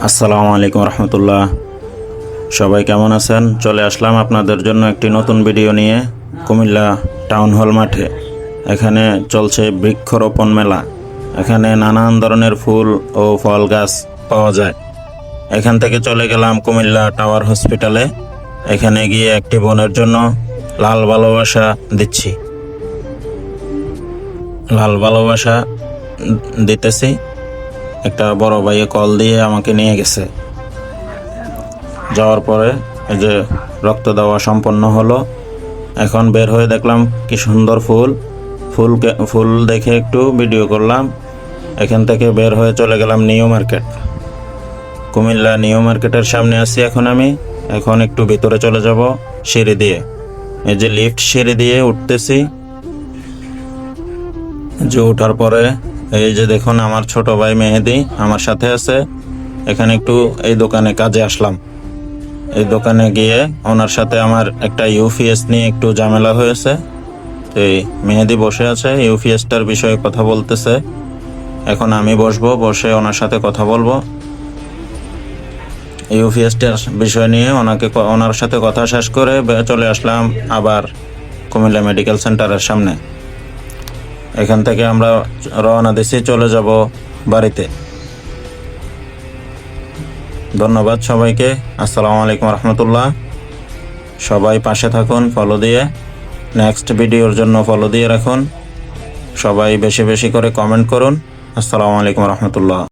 আসসালামু আলাইকুম রহমতুল্লাহ। সবাই কেমন আছেন? চলে আসলাম আপনাদের জন্য একটি নতুন ভিডিও নিয়ে কুমিল্লা টাউন হল মাঠে। এখানে চলছে বৃক্ষরোপণ মেলা। এখানে নানান ধরনের ফুল ও ফল গাছ পাওয়া যায়। এখান থেকে চলে গেলাম কুমিল্লা টাওয়ার হসপিটালে। এখানে গিয়ে একটি বোনের জন্য লাল ভালোবাসা দিচ্ছি, লাল ভালোবাসা দিতেছি। একটা বড় ভাইয়ে কল দিয়ে আমাকে নিয়ে গেছে। যাওয়ার পরে এই যে রক্ত দেওয়া সম্পন্ন হলো। এখন বের হয়ে দেখলাম কি সুন্দর ফুল ফুল ফুল দেখে একটু ভিডিও করলাম। এখান থেকে বের হয়ে চলে গেলাম নিউ মার্কেট। কুমিল্লা নিউ মার্কেটের সামনে আছি এখন আমি। এখন একটু ভিতরে চলে যাব সিঁড়ি দিয়ে। এই যে লিফট সিঁড়ি দিয়ে উঠতেছি। যে ওঠার পরে এই যে দেখুন আমার ছোট ভাই মেহেদি আমার সাথে আছে। এখানে একটু এই দোকানে কাজে আসলাম। এই দোকানে গিয়ে ওনার সাথে আমার একটা ইউপিএস নিয়ে একটু ঝামেলা হয়েছে। তো এই মেহেদি বসে আছে, ইউপিএসটার বিষয়ে কথা বলতেছে। এখন আমি বসবো, বসে ওনার সাথে কথা বলবো ইউপিএসটার বিষয় নিয়ে। ওনার সাথে কথা শেষ করে চলে আসলাম আবার কুমিল্লা মেডিকেল সেন্টারের সামনে। এখান থেকে আমরা রওনা দিছি, চলে যাব বাড়িতে। ধন্যবাদ সবাইকে। আসসালামু আলাইকুম রহমতুল্লাহ। সবাই পাশে থাকুন ফলো দিয়ে। নেক্সট ভিডিওর জন্য ফলো দিয়ে রাখুন। সবাই বেশি বেশি করে কমেন্ট করুন। আসসালামু আলাইকুম রহমতুল্লাহ।